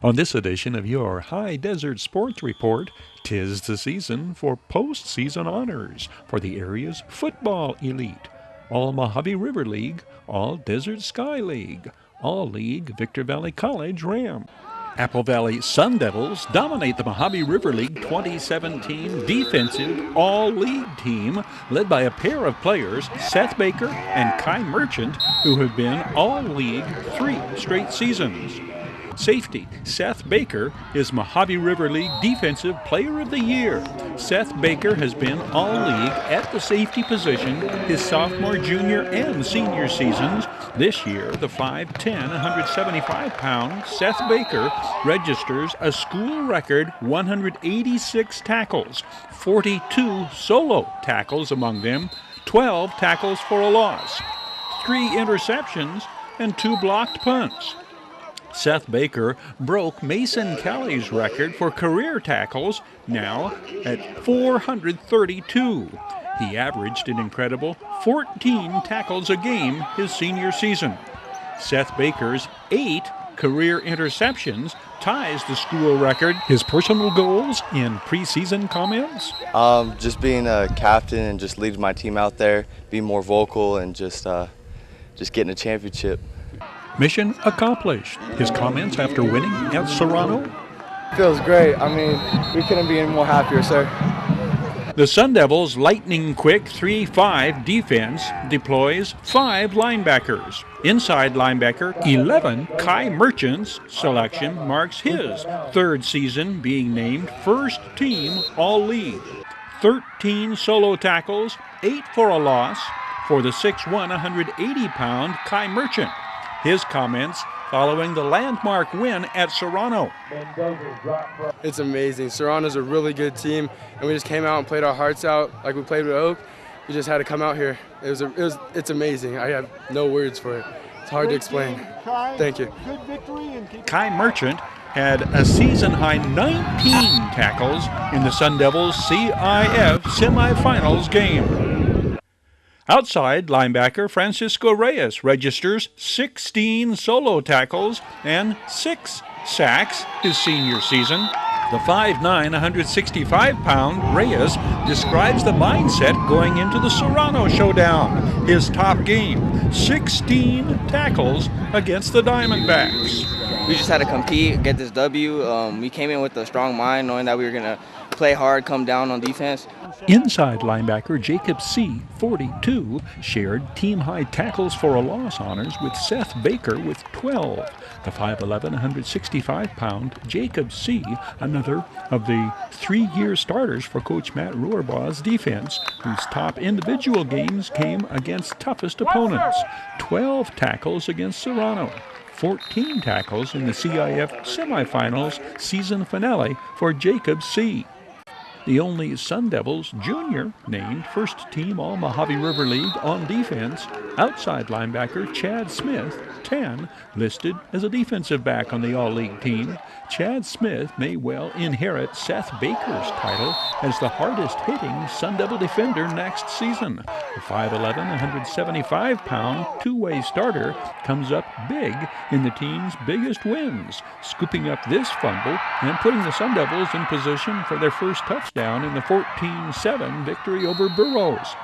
On this edition of your High Desert Sports Report, 'tis the season for postseason honors for the area's football elite. All Mojave River League, All Desert Sky League, All League Victor Valley College Ram. Apple Valley Sun Devils dominate the Mojave River League 2017 defensive all-league team led by a pair of players, Seth Baker and Kai Merchant, who have been all-league 3 straight seasons. Safety, Seth Baker is Mojave River League Defensive Player of the Year. Seth Baker has been all-league at the safety position his sophomore, junior, and senior seasons. This year, the 5'10", 175-pound Seth Baker registers a school record 186 tackles, 42 solo tackles among them, 12 tackles for a loss, 3 interceptions, and 2 blocked punts. Seth Baker broke Mason Kelly's record for career tackles, now at 432. He averaged an incredible 14 tackles a game his senior season. Seth Baker's 8 career interceptions ties the school record. His personal goals in preseason comments? Just being a captain and just leading my team out there, being more vocal, and just getting a championship. Mission accomplished. His comments after winning at Serrano? Feels great. I mean, we couldn't be any more happier, sir. The Sun Devils' lightning-quick 3-5 defense deploys 5 linebackers. Inside linebacker 11, Kai Merchant's selection marks his 3rd season being named first team all-league. 13 solo tackles, 8 for a loss for the 6'1", 180-pound Kai Merchant. His comments following the landmark win at Serrano. It's amazing. Serrano's a really good team, and we just came out and played our hearts out like we played with Oak. We just had to come out here. It's amazing. I have no words for it. It's hard to explain. Thank you. Kai Merchant had a season-high 19 tackles in the Sun Devils' CIF semifinals game. Outside linebacker Francisco Reyes registers 16 solo tackles and 6 sacks his senior season. The 5'9", 165-pound Reyes describes the mindset going into the Serrano showdown, his top game, 16 tackles against the Diamondbacks. We just had to compete, get this W. We came in with a strong mind, knowing that we were going to play hard, come down on defense. Inside linebacker Jacob C., 42, shared team-high tackles for a loss honors with Seth Baker with 12. The 5'11", 165-pound Jacob C., another of the 3-year starters for Coach Matt Ruerbaugh's defense, whose top individual games came against toughest opponents. 12 tackles against Serrano. 14 tackles in the CIF semifinals season finale for Jacob C. The only Sun Devils junior named first team All Mojave River League on defense, outside linebacker Chad Smith, 10, listed as a defensive back on the all-league team. Chad Smith may well inherit Seth Baker's title as the hardest-hitting Sun Devil defender next season. The 5'11", 175-pound two-way starter comes up big in the team's biggest wins, scooping up this fumble and putting the Sun Devils in position for their first touchdown in the 14-7 victory over Burroughs.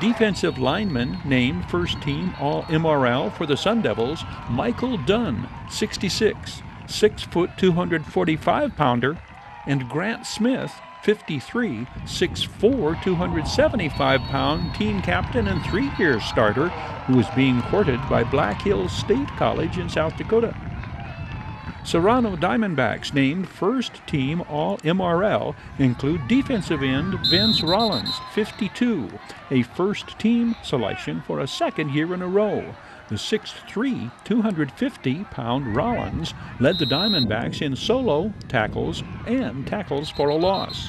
Defensive lineman named first team All-MRL for the Sun Devils, Michael Dunn, 66, 6', 245-pounder, and Grant Smith, 53, 6'4", 275-pound team captain and 3-year starter who is being courted by Black Hills State College in South Dakota. Serrano Diamondbacks named first team All-MRL include defensive end Vince Rollins, 52, a first team selection for a 2nd year in a row. The 6'3", 250-pound Rollins led the Diamondbacks in solo tackles and tackles for a loss.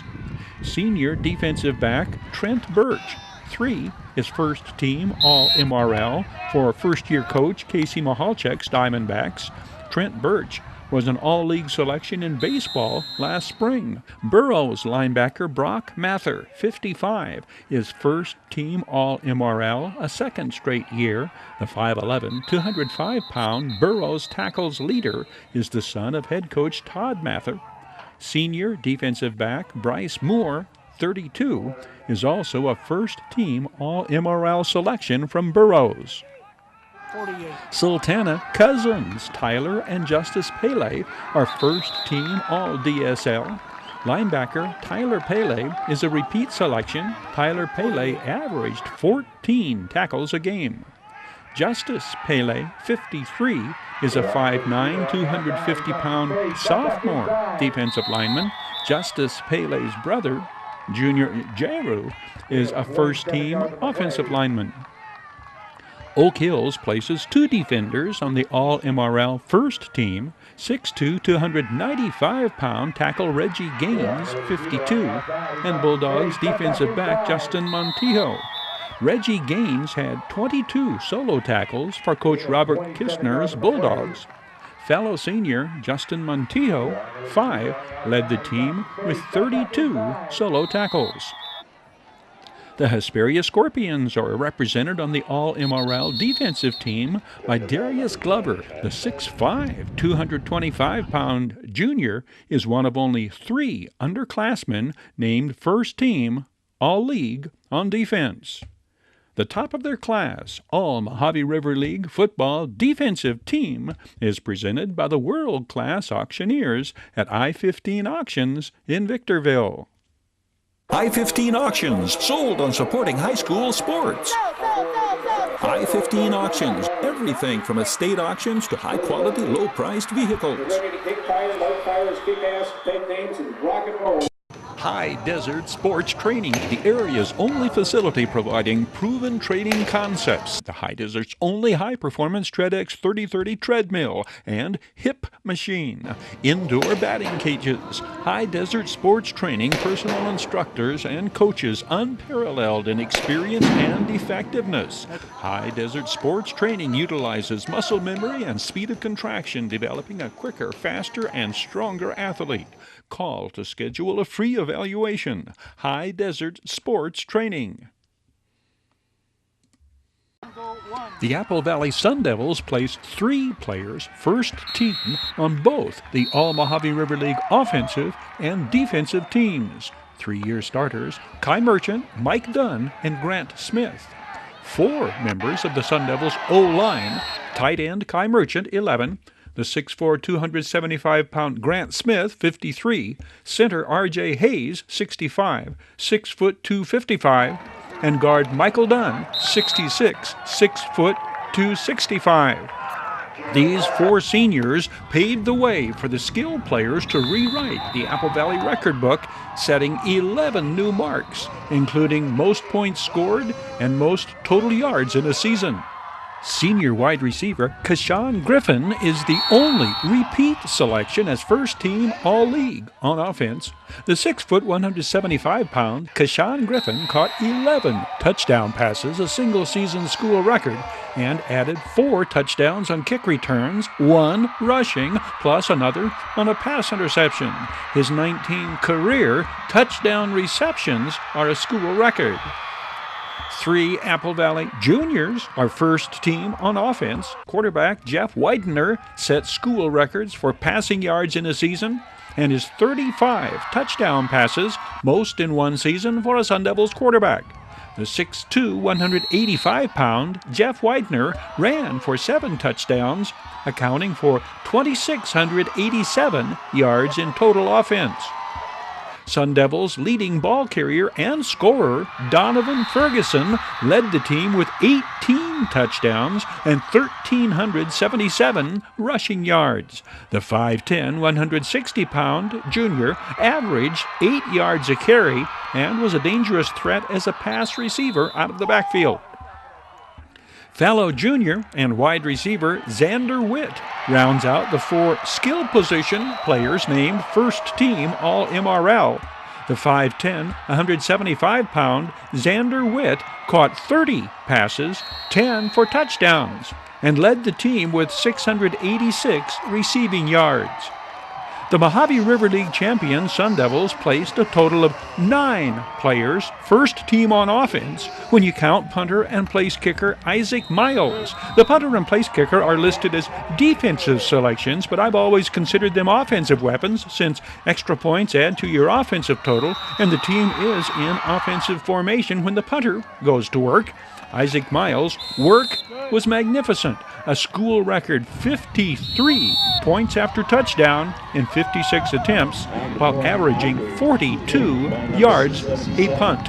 Senior defensive back Trent Birch, 3, is first team All-MRL for first-year coach Casey Mahalchek's Diamondbacks. Trent Birch was an all-league selection in baseball last spring. Burroughs linebacker Brock Mather, 55, is first-team All-MRL a second straight year. The 5'11", 205-pound Burroughs tackles leader is the son of head coach Todd Mather. Senior defensive back Bryce Moore, 32, is also a first-team All-MRL selection from Burroughs. 48. Sultana cousins Tyler and Justice Pele are first-team All-DSL. Linebacker Tyler Pele is a repeat selection. Tyler Pele averaged 14 tackles a game. Justice Pele, 53, is a 5'9", 250-pound sophomore defensive lineman. Justice Pele's brother, Junior Jeru, is a first-team offensive lineman. Oak Hills places 2 defenders on the All-MRL first team. 6'2", 295-pound tackle Reggie Gaines, 52, and Bulldogs defensive back Justin Montijo. Reggie Gaines had 22 solo tackles for Coach Robert Kistner's Bulldogs. Fellow senior Justin Montijo, 5, led the team with 32 solo tackles. The Hesperia Scorpions are represented on the All-MRL defensive team by Darius Glover. The 6'5", 225-pound junior is one of only 3 underclassmen named first team All-League on defense. The top of their class, All Mojave River League football defensive team, is presented by the world-class auctioneers at I-15 Auctions in Victorville. I-15 Auctions, sold on supporting high school sports. I-15 Auctions, everything from estate auctions to high-quality, low-priced vehicles. Hdsr Sports Training, the area's only facility providing proven training concepts. The Hdsr's only high-performance TreadX 3030 treadmill and hip machine. Indoor batting cages. Hdsr Sports Training personal instructors and coaches unparalleled in experience and effectiveness. Hdsr Sports Training utilizes muscle memory and speed of contraction, developing a quicker, faster, and stronger athlete. Call to schedule a free evaluation. Hdsr Sports Training. The Apple Valley Sun Devils placed 3 players first team on both the All Mojave River League offensive and defensive teams. 3-year starters Kai Merchant, Mike Dunn, and Grant Smith. 4 members of the Sun Devils O-line, tight end Kai Merchant, 11, the 6'4", 275-pound Grant Smith, 53, center R.J. Hayes, 65, 6 foot 255, and guard Michael Dunn, 66, 6 foot 265. These 4 seniors paved the way for the skilled players to rewrite the Apple Valley record book, setting 11 new marks, including most points scored and most total yards in a season. Senior wide receiver Kashawn Griffin is the only repeat selection as first-team All-League on offense. The 6 foot 175-pound Kashawn Griffin caught 11 touchdown passes, a single-season school record, and added 4 touchdowns on kick returns, 1 rushing, plus another on a pass interception. His 19 career touchdown receptions are a school record. 3 Apple Valley juniors are first team on offense. Quarterback Jeff Widener set school records for passing yards in a season, and his 35 touchdown passes, most in one season for a Sun Devils quarterback. The 6'2", 185-pound Jeff Widener ran for 7 touchdowns, accounting for 2,687 yards in total offense. Sun Devils' leading ball carrier and scorer, Donovan Ferguson, led the team with 18 touchdowns and 1,377 rushing yards. The 5'10", 160-pound junior averaged 8 yards a carry and was a dangerous threat as a pass receiver out of the backfield. Fellow junior and wide receiver Xander Witt rounds out the 4 skill position players named first team All-MRL. The 5'10", 175-pound Xander Witt caught 30 passes, 10 for touchdowns. and led the team with 686 receiving yards. The Mojave River League champion Sun Devils placed a total of 9 players first team on offense when you count punter and place kicker Isaac Miles. The punter and place kicker are listed as defensive selections, but I've always considered them offensive weapons since extra points add to your offensive total and the team is in offensive formation when the punter goes to work. Isaac Miles' work was magnificent. A school record 53 points after touchdown in 56 attempts, while averaging 42 yards a punt.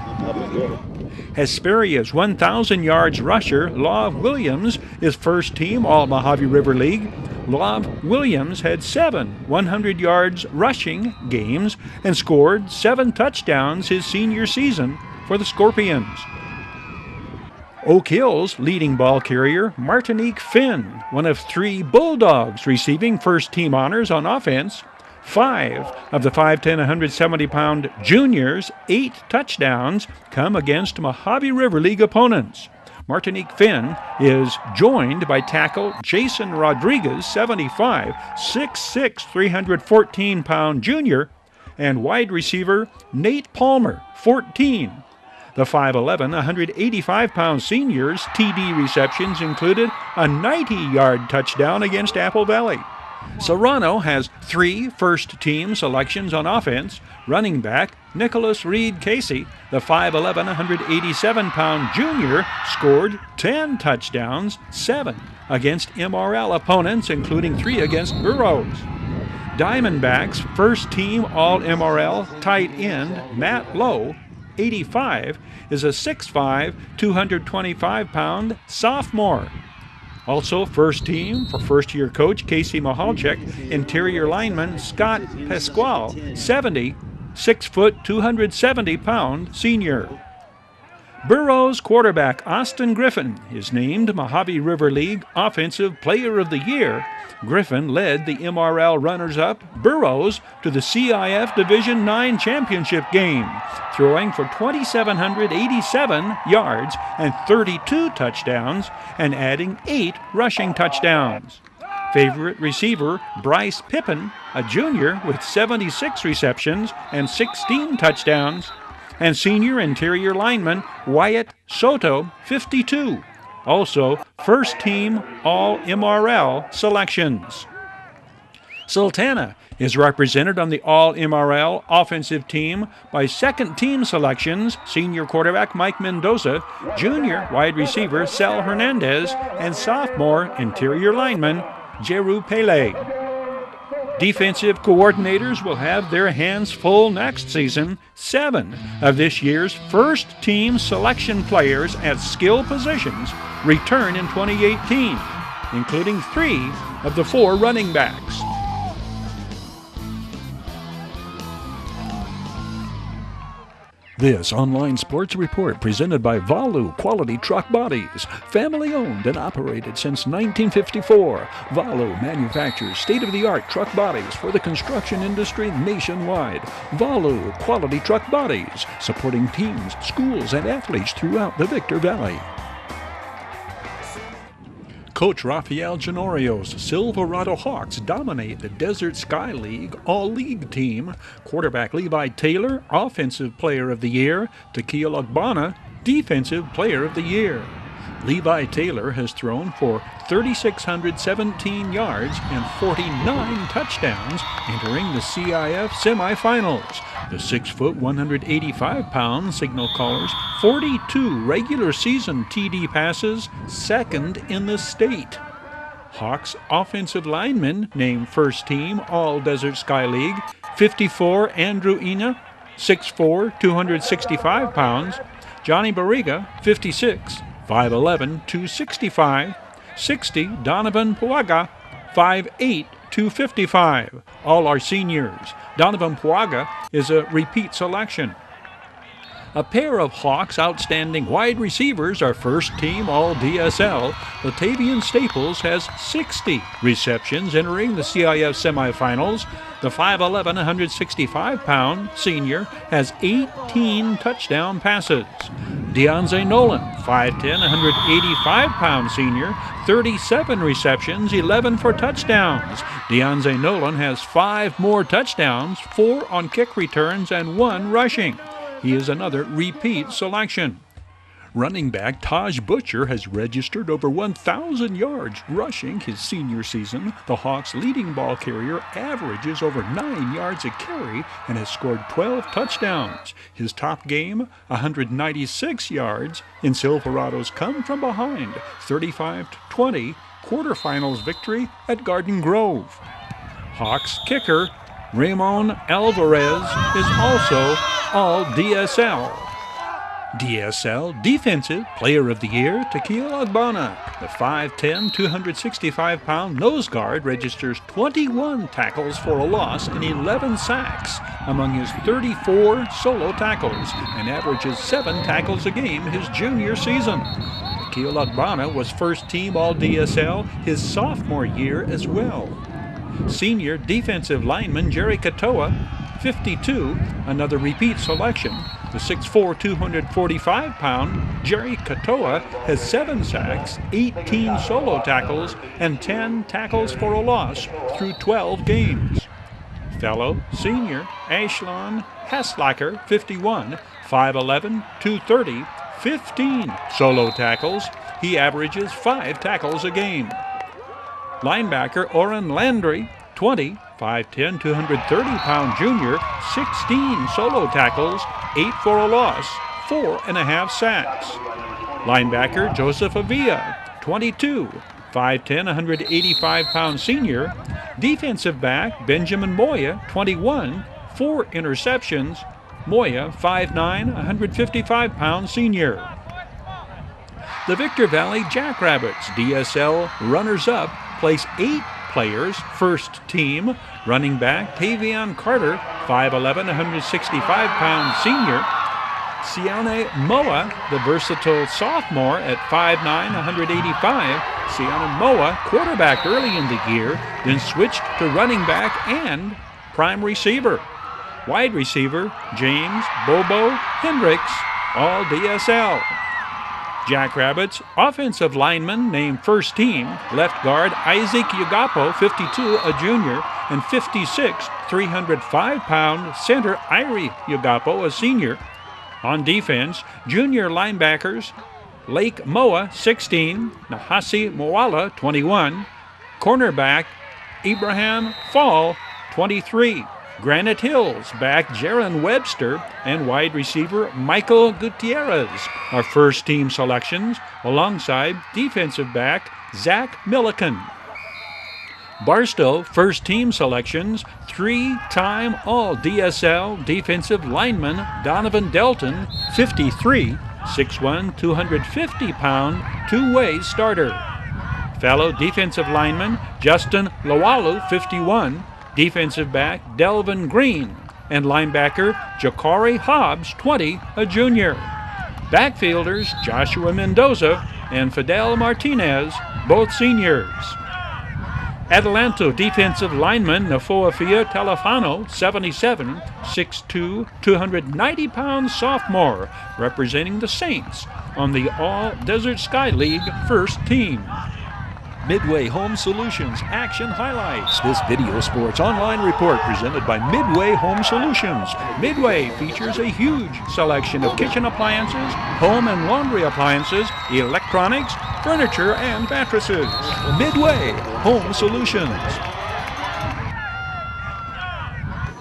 Hesperia's 1,000 yards rusher, Law Williams, is first team All-Mojave River League. Law Williams had 7 100 yards rushing games and scored 7 touchdowns his senior season for the Scorpions. Oak Hill's leading ball carrier, Martinique Finn, one of 3 Bulldogs receiving first-team honors on offense. 5 of the 5'10", 170-pound juniors' 8 touchdowns come against Mojave River League opponents. Martinique Finn is joined by tackle Jason Rodriguez, 75, 6'6", 314-pound junior, and wide receiver Nate Palmer, 14. The 5'11", 185-pound seniors' TD receptions included a 90-yard touchdown against Apple Valley. Serrano has 3 first-team selections on offense. Running back Nicholas Reed Casey, the 5'11", 187-pound junior, scored 10 touchdowns, 7 against MRL opponents, including 3 against Burroughs. Diamondbacks' first-team All-MRL tight end Matt Lowe, 85, is a 6'5", 225-pound sophomore. Also first team for first-year coach Casey Mahalchek, interior lineman Scott Pasquale, 70, 6 foot, 270-pound senior. Burroughs quarterback Austin Griffin is named Mojave River League Offensive Player of the Year. Griffin led the MRL runners-up Burroughs to the CIF Division IX championship game, throwing for 2,787 yards and 32 touchdowns and adding 8 rushing touchdowns. Favorite receiver Bryce Pippin, a junior with 76 receptions and 16 touchdowns, and senior interior lineman Wyatt Soto, 52. Also, first-team All-MRL selections. Sultana is represented on the All-MRL offensive team by second-team selections, senior quarterback Mike Mendoza, junior wide receiver Sal Hernandez, and sophomore interior lineman Jeru Pele. Defensive coordinators will have their hands full next season. 7 of this year's first-team selection players at skill positions return in 2018, including 3 of the 4 running backs. This online sports report presented by Valu Quality Truck Bodies, family owned and operated since 1954. Valu manufactures state-of-the-art truck bodies for the construction industry nationwide. Valu Quality Truck Bodies, supporting teams, schools, and athletes throughout the Victor Valley. Coach Rafael Genorio's Silverado Hawks dominate the Desert Sky League All-League team. Quarterback Levi Taylor, Offensive Player of the Year. Tequila Ogbonna, Defensive Player of the Year. Levi Taylor has thrown for 3,617 yards and 49 touchdowns, entering the CIF semifinals. The 6', 185-pound signal caller's 42 regular season TD passes, second in the state. Hawks offensive lineman named first team All Desert Sky League, 54 Andrew Ina, 6'4", 265 pounds. Johnny Barriga, 56, 5'11", 265. 60 Donovan Puaga, 5'8", 255. All are seniors. Donovan Puaga is a repeat selection. A pair of Hawks' outstanding wide receivers are first-team All-DSL. Latavian Staples has 60 receptions entering the CIF semifinals. The 5'11", 165-pound senior has 18 touchdown passes. Deonze Nolan, 5'10", 185-pound senior, 37 receptions, 11 for touchdowns. Deonze Nolan has 5 more touchdowns, 4 on kick returns, and 1 rushing. He is another repeat selection. Running back Taj Butcher has registered over 1,000 yards rushing his senior season. The Hawks' leading ball carrier averages over 9 yards a carry and has scored 12 touchdowns. His top game, 196 yards in Silverado's come from behind, 35-20 quarterfinals victory at Garden Grove. Hawks kicker Ramon Alvarez is also all DSL. DSL Defensive Player of the Year, Tequila Agbana. The 5'10", 265-pound nose guard registers 21 tackles for a loss and 11 sacks among his 34 solo tackles and averages 7 tackles a game his junior season. Tequila Agbana was first team All-DSL his sophomore year as well. Senior defensive lineman Jerry Katoa, 52, another repeat selection. The 6'4", 245-pound Jerry Katoa has 7 sacks, 18 solo tackles, and 10 tackles for a loss through 12 games. Fellow senior Ashlon Haslacker, 51, 5'11", 230, 15 solo tackles. He averages 5 tackles a game. Linebacker Oren Landry, 20, 5'10", 230-pound junior, 16 solo tackles, 8 for a loss, 4.5 sacks. Linebacker Joseph Avila, 22, 5'10", 185-pound senior. Defensive back Benjamin Moya, 21, 4 interceptions. Moya, 5'9", 155-pound senior. The Victor Valley Jackrabbits DSL runners-up place 8 players. First team, running back Tavion Carter, 5'11", 165-pound senior. Siane Moa, the versatile sophomore at 5'9", 185. Siane Moa quarterbacked early in the year, then switched to running back and prime receiver. Wide receiver James Bobo Hendricks, all DSL. Jackrabbits offensive lineman named first team, left guard Isaac Yagapo, 52, a junior, and 56, 305-pound center Irie Yagapo, a senior. On defense, junior linebackers Lake Moa, 16, Nahasi Moala, 21, cornerback Ibrahim Fall, 23. Granite Hills back Jaron Webster and wide receiver Michael Gutierrez are first team selections alongside defensive back Zach Milliken. Barstow first team selections, 3-time All-DSL defensive lineman Donovan Delton, 53, 6'1", 250-pound two-way starter. Fellow defensive lineman Justin Lawalu, 51, defensive back Delvin Green, and linebacker Ja'Cory Hobbs, 20, a junior. Backfielders Joshua Mendoza and Fidel Martinez, both seniors. Adelanto defensive lineman Nafoafia Telefano, 77, 6'2", 290-pound sophomore, representing the Saints on the All-Desert Sky League first team. Midway Home Solutions Action Highlights. This video sports online report presented by Midway Home Solutions. Midway features a huge selection of kitchen appliances, home and laundry appliances, electronics, furniture, and mattresses. Midway Home Solutions.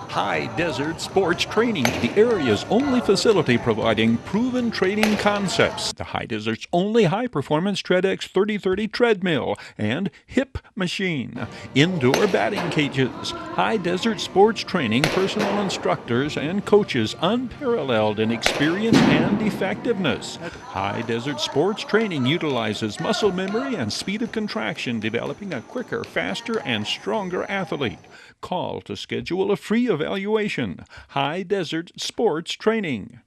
High Desert Sports Training, the area's only facility providing proven training concepts. The High Desert's only high-performance TreadX 3030 treadmill and hip machine. Indoor batting cages. High Desert Sports Training personal instructors and coaches unparalleled in experience and effectiveness. High Desert Sports Training utilizes muscle memory and speed of contraction, developing a quicker, faster, and stronger athlete. Call to schedule a free evaluation. High Desert Sports Training.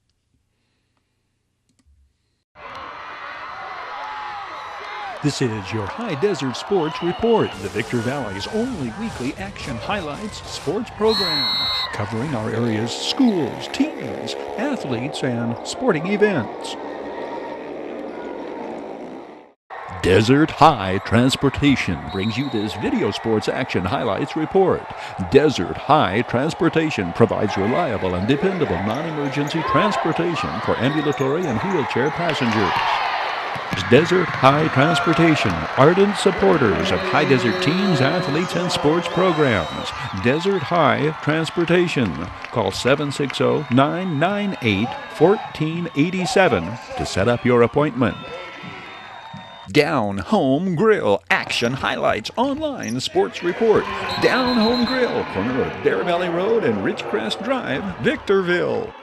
This is your High Desert Sports Report, the Victor Valley's only weekly action highlights sports program, covering our area's schools, teams, athletes, and sporting events. Desert High Transportation brings you this video sports action highlights report. Desert High Transportation provides reliable and dependable non-emergency transportation for ambulatory and wheelchair passengers. Desert High Transportation, ardent supporters of high desert teams, athletes, and sports programs. Desert High Transportation. Call 760-998-1487 to set up your appointment. Down Home Grill Action Highlights Online Sports Report. Down Home Grill, corner of Bear Valley Road and Ridgecrest Drive, Victorville.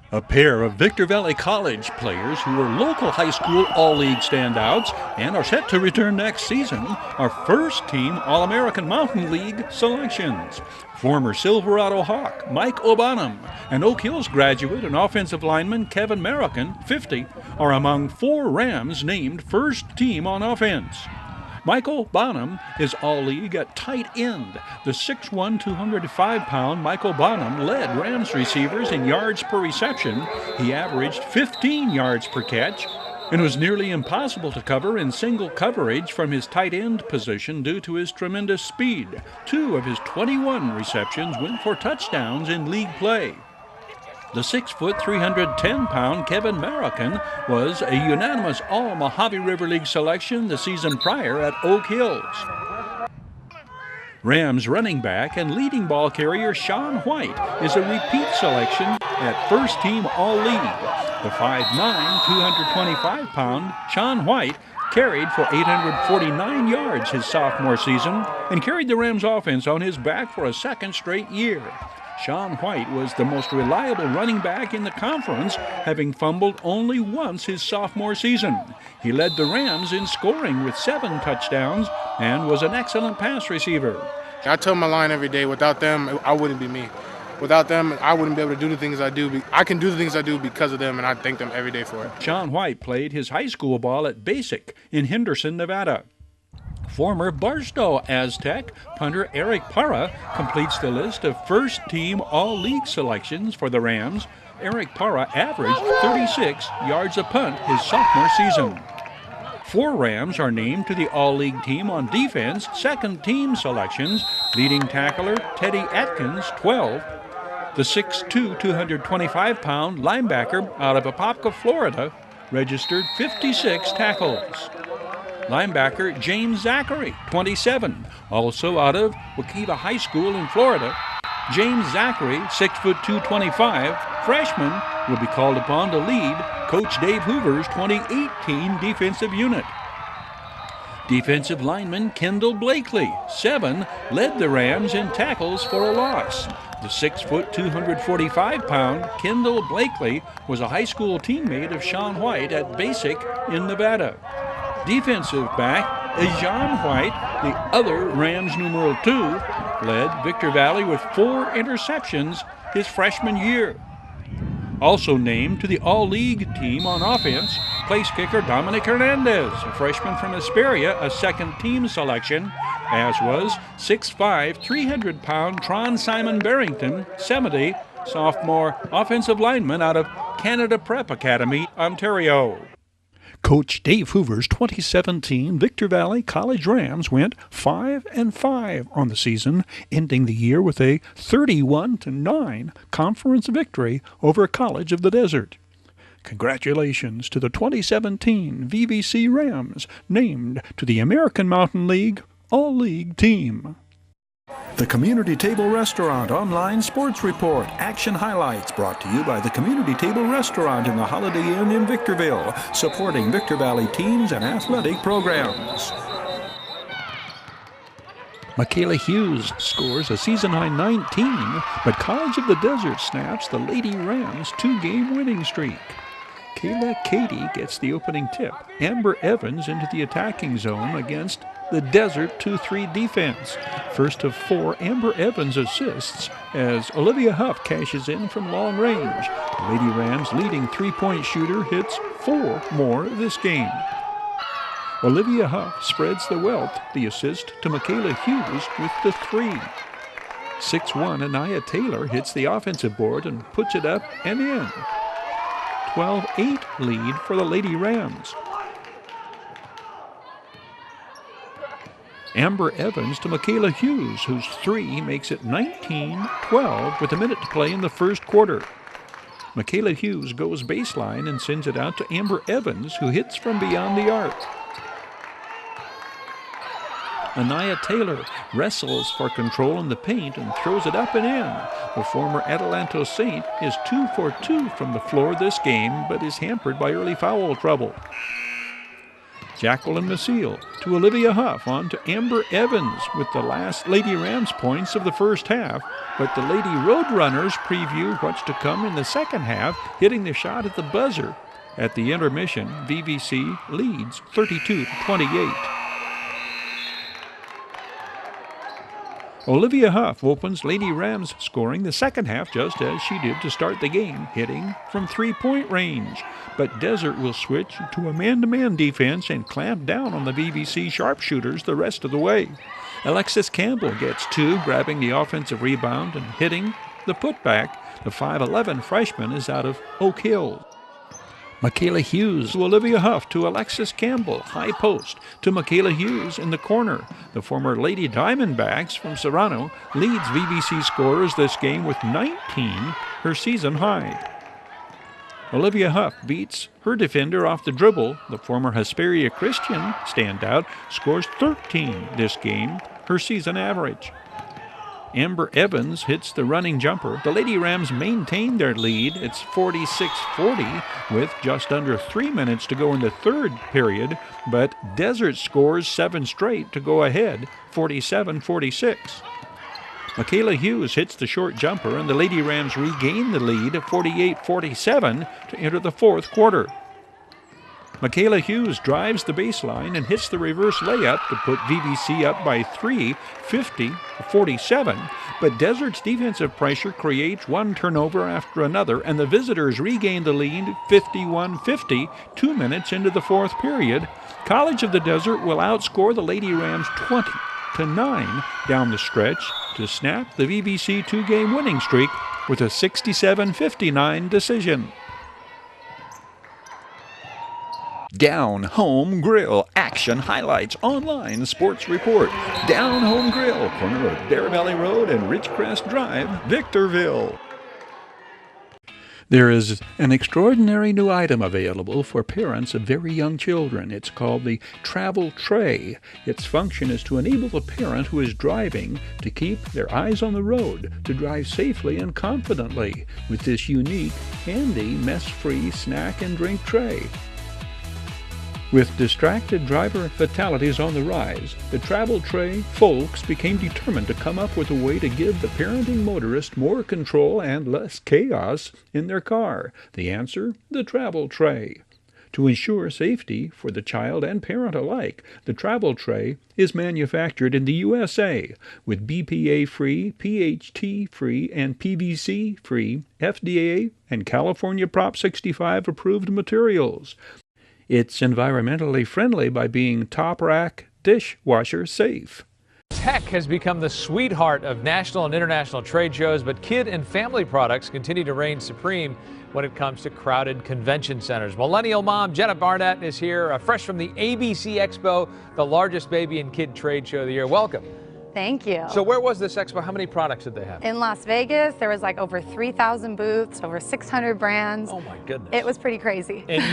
A pair of Victor Valley College players who were local high school All-League standouts and are set to return next season are first-team All-American Mountain League selections. Former Silverado Hawk Mike O'Bonham and Oak Hills graduate and offensive lineman Kevin Marican, 50, are among 4 Rams named first team on offense. Michael Bonham is All-League at tight end. The 6'1", 205-pound Michael Bonham led Rams receivers in yards per reception. He averaged 15 yards per catch and was nearly impossible to cover in single coverage from his tight end position due to his tremendous speed. 2 of his 21 receptions went for touchdowns in league play. The 6', 310-pound Kevin Marican was a unanimous All-Mojave River League selection the season prior at Oak Hills. Rams running back and leading ball carrier Sean White is a repeat selection at first-team All-League. The 5'9", 225-pound Sean White carried for 849 yards his sophomore season and carried the Rams offense on his back for a second straight year. Sean White was the most reliable running back in the conference, having fumbled only once his sophomore season. He led the Rams in scoring with 7 touchdowns and was an excellent pass receiver. I tell my line every day, without them, I wouldn't be me. Without them, I wouldn't be able to do the things I do. I can do the things I do because of them, and I thank them every day for it. Sean White played his high school ball at Basic in Henderson, Nevada. Former Barstow Aztec punter Eric Parra completes the list of first-team All-League selections for the Rams. Eric Parra averaged 36 yards a punt his sophomore season. 4 Rams are named to the All-League team on defense, second-team selections. Leading tackler Teddy Atkins, 12. The 6'2", 225-pound linebacker out of Apopka, Florida, registered 56 tackles. Linebacker James Zachary, 27, also out of Waukeva High School in Florida. James Zachary, 6', 225, freshman, will be called upon to lead Coach Dave Hoover's 2018 defensive unit. Defensive lineman Kendall Blakely, 7, led the Rams in tackles for a loss. The 6', 245-pound Kendall Blakely was a high school teammate of Sean White at Basic in Nevada. Defensive back Ejon White, the other Rams numeral 2, led Victor Valley with 4 interceptions his freshman year. Also named to the All-League team on offense, place kicker Dominic Hernandez, a freshman from Hesperia, a second-team selection, as was 6'5", 300-pound Tron Simon Barrington, 70, sophomore offensive lineman out of Canada Prep Academy, Ontario. Coach Dave Hoover's 2017 Victor Valley College Rams went 5-5 on the season, ending the year with a 31-9 conference victory over College of the Desert. Congratulations to the 2017 VVC Rams, named to the American Mountain League All-League team. The Community Table Restaurant Online Sports Report Action Highlights, brought to you by the Community Table Restaurant in the Holiday Inn in Victorville, supporting Victor Valley teams and athletic programs. Michaela Hughes scores a season-high 19, but College of the Desert snaps the Lady Rams' 2-game winning streak. Kayla Cady gets the opening tip. Amber Evans into the attacking zone against the Desert 2-3 defense. First of 4 Amber Evans assists as Olivia Huff cashes in from long range. The Lady Rams' leading 3-point shooter hits 4 more this game. Olivia Huff spreads the wealth, the assist to Michaela Hughes with the 3. 6'1" Anaya Taylor hits the offensive board and puts it up and in. 12-8 lead for the Lady Rams. Amber Evans to Michaela Hughes, whose 3 makes it 19-12 with a minute to play in the first quarter. Michaela Hughes goes baseline and sends it out to Amber Evans, who hits from beyond the arc. Anaya Taylor wrestles for control in the paint and throws it up and in. The former Adelanto Saint is 2 for 2 from the floor this game, but is hampered by early foul trouble. Jacqueline Maciel to Olivia Huff, on to Amber Evans with the last Lady Rams points of the first half, but the Lady Roadrunners preview what's to come in the second half, hitting the shot at the buzzer. At the intermission, VVC leads 32-28. Olivia Huff opens Lady Rams scoring the second half just as she did to start the game, hitting from three-point range. But Desert will switch to a man-to-man defense and clamp down on the VVC sharpshooters the rest of the way. Alexis Campbell gets 2, grabbing the offensive rebound and hitting the putback. The 5'11 freshman is out of Oak Hill. Michaela Hughes to Olivia Huff to Alexis Campbell, high post to Michaela Hughes in the corner. The former Lady Diamondbacks from Serrano leads VVC scorers this game with 19, her season high. Olivia Huff beats her defender off the dribble. The former Hesperia Christian standout scores 13 this game, her season average. Amber Evans hits the running jumper. The Lady Rams maintain their lead. It's 46-40 with just under 3 minutes to go in the third period, but Desert scores 7 straight to go ahead, 47-46. Michaela Hughes hits the short jumper, and the Lady Rams regain the lead of 48-47 to enter the fourth quarter. Michaela Hughes drives the baseline and hits the reverse layup to put VVC up by 3, 50-47. But Desert's defensive pressure creates one turnover after another, and the visitors regain the lead 51-50, 2 minutes into the fourth period. College of the Desert will outscore the Lady Rams 20-9 down the stretch to snap the VVC 2-game winning streak with a 67-59 decision. Down Home Grill Action Highlights Online Sports Report. Down Home Grill, corner of Bear Valley Road and Ridgecrest Drive, Victorville. There is an extraordinary new item available for parents of very young children. It's called the Travel Tray. Its function is to enable the parent who is driving to keep their eyes on the road, to drive safely and confidently with this unique, handy, mess-free snack and drink tray. With distracted driver fatalities on the rise, the Travel Tray folks became determined to come up with a way to give the parenting motorist more control and less chaos in their car. The answer? The Travel Tray. To ensure safety for the child and parent alike, the Travel Tray is manufactured in the USA with BPA-free, PHT-free, and PVC-free FDA and California Prop 65 approved materials. It's environmentally friendly by being top-rack dishwasher safe. Tech has become the sweetheart of national and international trade shows, but kid and family products continue to reign supreme when it comes to crowded convention centers. Millennial mom Jenna Barnett is here, fresh from the ABC Expo, the largest baby and kid trade show of the year. Welcome. Thank you. So where was this expo? How many products did they have? In Las Vegas, there was like over 3,000 booths, over 600 brands. Oh my goodness. It was pretty crazy. And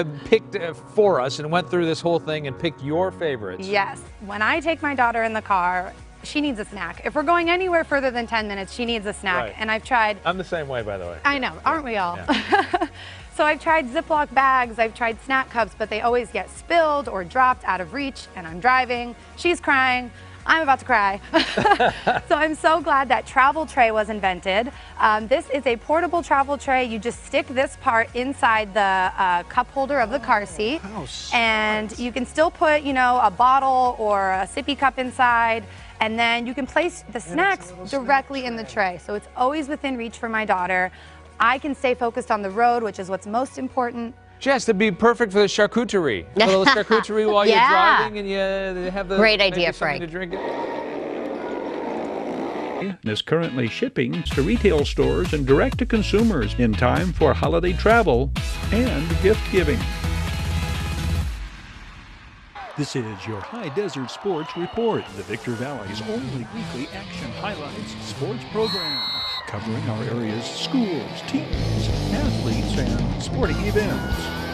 you picked for us and went through this whole thing and picked your favorites. Yes. When I take my daughter in the car, she needs a snack. If we're going anywhere further than 10 minutes, she needs a snack. Right. And I've tried... I'm the same way, by the way. I know, aren't we all? Yeah. So I've tried Ziploc bags, I've tried snack cups, but they always get spilled or dropped out of reach, and I'm driving, she's crying, I'm about to cry. So I'm so glad that Travel Tray was invented. This is a portable travel tray. You just stick this part inside the cup holder of the car seat. And you can still put, you know, a bottle or a sippy cup inside. And then you can place the snacks directly in the tray. So it's always within reach for my daughter. I can stay focused on the road, which is what's most important. Jess, that'd be perfect for the charcuterie. A little charcuterie while you're driving and you have the great idea, Frank. To drink it. Is currently shipping to retail stores and direct to consumers in time for holiday travel and gift giving. This is your High Desert Sports Report, the Victor Valley's only weekly action highlights sports program, covering our area's schools, teams, athletes, and sporting events.